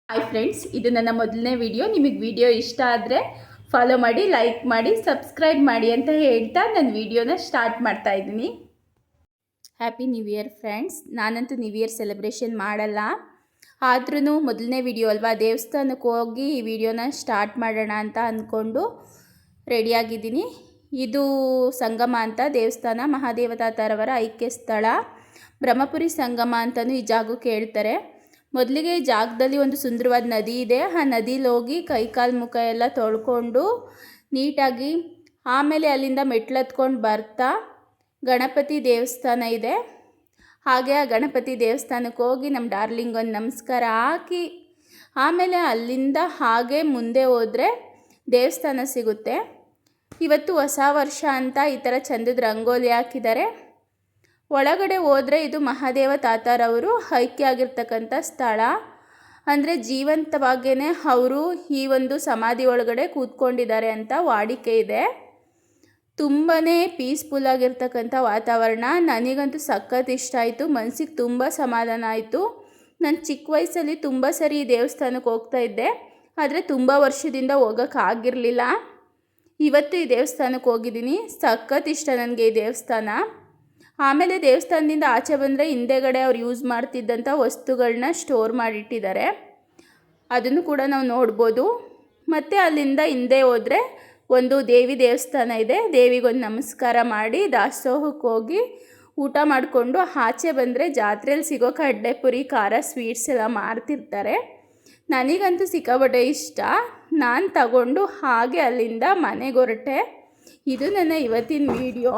Hi friends, ಇದು ನನ್ನ ಮೊದಲನೇ ವಿಡಿಯೋ. ನಿಮಗೆ ವಿಡಿಯೋ ಇಷ್ಟ ಆದರೆ ಫಾಲೋ ಮಾಡಿ, ಲೈಕ್ ಮಾಡಿ, ಸಬ್ಸ್ಕ್ರೈಬ್ ಮಾಡಿ ಅಂತ ಹೇಳ್ತಾ ನನ್ನ ವಿಡಿಯೋನ ಸ್ಟಾರ್ಟ್ ಮಾಡ್ತಾ ಇದ್ದೀನಿ. Happy new year friends. ನಾನಂತೂ ನ್ಯೂ ಇಯರ್ ಸೆಲೆಬ್ರೇಷನ್ ಮಾಡಲ್ಲ, ಆದ್ರೂ ಮೊದಲನೇ ವಿಡಿಯೋ ಅಲ್ವಾ, ದೇವಸ್ಥಾನಕ್ಕೆ ಹೋಗಿ ಈ ವಿಡಿಯೋನ ಸ್ಟಾರ್ಟ್ ಮಾಡೋಣ ಅಂತ ಅಂದ್ಕೊಂಡು ರೆಡಿಯಾಗಿದ್ದೀನಿ. ಇದು ಸಂಗಮ ಅಂತ ದೇವಸ್ಥಾನ, ಮಹಾದೇವ ತಾತರವರ ಐಕ್ಯ ಸ್ಥಳ. ಬ್ರಹ್ಮಪುರಿ ಸಂಗಮ ಅಂತಲೂ ಈ ಜಾಗಕ್ಕೆ ಹೇಳ್ತಾರೆ. ಮೊದಲಿಗೆ ಈ ಜಾಗದಲ್ಲಿ ಒಂದು ಸುಂದರವಾದ ನದಿ ಇದೆ. ಆ ನದಿಲಿ ಹೋಗಿ ಕೈಕಾಲು ಮುಖ ಎಲ್ಲ ತೊಳ್ಕೊಂಡು ನೀಟಾಗಿ ಆಮೇಲೆ ಅಲ್ಲಿಂದ ಮೆಟ್ಲತ್ಕೊಂಡು ಬರ್ತಾ ಗಣಪತಿ ದೇವಸ್ಥಾನ ಇದೆ. ಹಾಗೆ ಆ ಗಣಪತಿ ದೇವಸ್ಥಾನಕ್ಕೆ ಹೋಗಿ ನಮ್ಮ ಡಾರ್ಲಿಂಗ್ ಒಂದು ನಮಸ್ಕಾರ ಹಾಕಿ ಆಮೇಲೆ ಅಲ್ಲಿಂದ ಹಾಗೆ ಮುಂದೆ ಹೋದರೆ ದೇವಸ್ಥಾನ ಸಿಗುತ್ತೆ. ಇವತ್ತು ಹೊಸ ವರ್ಷ ಅಂತ ಈ ಥರ ಚಂದದ ರಂಗೋಲಿ ಹಾಕಿದ್ದಾರೆ. ಒಳಗಡೆ ಹೋದರೆ ಇದು ಮಹಾದೇವ ತಾತರವರು ಐಕ್ಯ ಆಗಿರ್ತಕ್ಕಂಥ ಸ್ಥಳ. ಅಂದರೆ ಜೀವಂತವಾಗೇ ಅವರು ಈ ಒಂದು ಸಮಾಧಿ ಒಳಗಡೆ ಕೂತ್ಕೊಂಡಿದ್ದಾರೆ ಅಂತ ವಾಡಿಕೆ ಇದೆ. ತುಂಬಾ ಪೀಸ್ಫುಲ್ ಆಗಿರ್ತಕ್ಕಂಥ ವಾತಾವರಣ. ನನಗಂತೂ ಸಖತ್ ಇಷ್ಟ ಆಯಿತು, ಮನಸ್ಸಿಗೆ ತುಂಬ ಸಮಾಧಾನ ಆಯಿತು. ನಾನು ಚಿಕ್ಕ ವಯಸ್ಸಲ್ಲಿ ತುಂಬ ಸರಿ ಈ ದೇವಸ್ಥಾನಕ್ಕೆ ಹೋಗ್ತಾ ಇದ್ದೆ, ಆದರೆ ತುಂಬ ವರ್ಷದಿಂದ ಹೋಗೋಕ್ಕಾಗಿರಲಿಲ್ಲ. ಇವತ್ತು ಈ ದೇವಸ್ಥಾನಕ್ಕೆ ಹೋಗಿದ್ದೀನಿ. ಸಖತ್ ಇಷ್ಟ ನನಗೆ ಈ ದೇವಸ್ಥಾನ. ಆಮೇಲೆ ದೇವಸ್ಥಾನದಿಂದ ಆಚೆ ಬಂದರೆ ಹಿಂದೆಗಡೆ ಅವ್ರು ಯೂಸ್ ಮಾಡ್ತಿದ್ದಂಥ ವಸ್ತುಗಳನ್ನ ಸ್ಟೋರ್ ಮಾಡಿಟ್ಟಿದ್ದಾರೆ, ಅದನ್ನು ಕೂಡ ನಾವು ನೋಡ್ಬೋದು. ಮತ್ತು ಅಲ್ಲಿಂದ ಹಿಂದೆ ಹೋದರೆ ಒಂದು ದೇವಿ ದೇವಸ್ಥಾನ ಇದೆ. ದೇವಿಗೊಂದು ನಮಸ್ಕಾರ ಮಾಡಿ ದಾಸೋಹಕ್ಕೆ ಹೋಗಿ ಊಟ ಮಾಡಿಕೊಂಡು ಆಚೆ ಬಂದರೆ ಜಾತ್ರೆಯಲ್ಲಿ ಸಿಗೋ ಕಡ್ಲೆಪುರಿ, ಖಾರ, ಸ್ವೀಟ್ಸ್ ಎಲ್ಲ ಮಾರ್ತಿರ್ತಾರೆ. ನನಗಂತೂ ಸಿಕ್ಕಾಪಟ್ಟೆ ಇಷ್ಟ. ನಾನು ತಗೊಂಡು ಹಾಗೆ ಅಲ್ಲಿಂದ ಮನೆಗೆ ಹೊರಟೆ. ಇದು ನನ್ನ ಇವತ್ತಿನ ವಿಡಿಯೋ.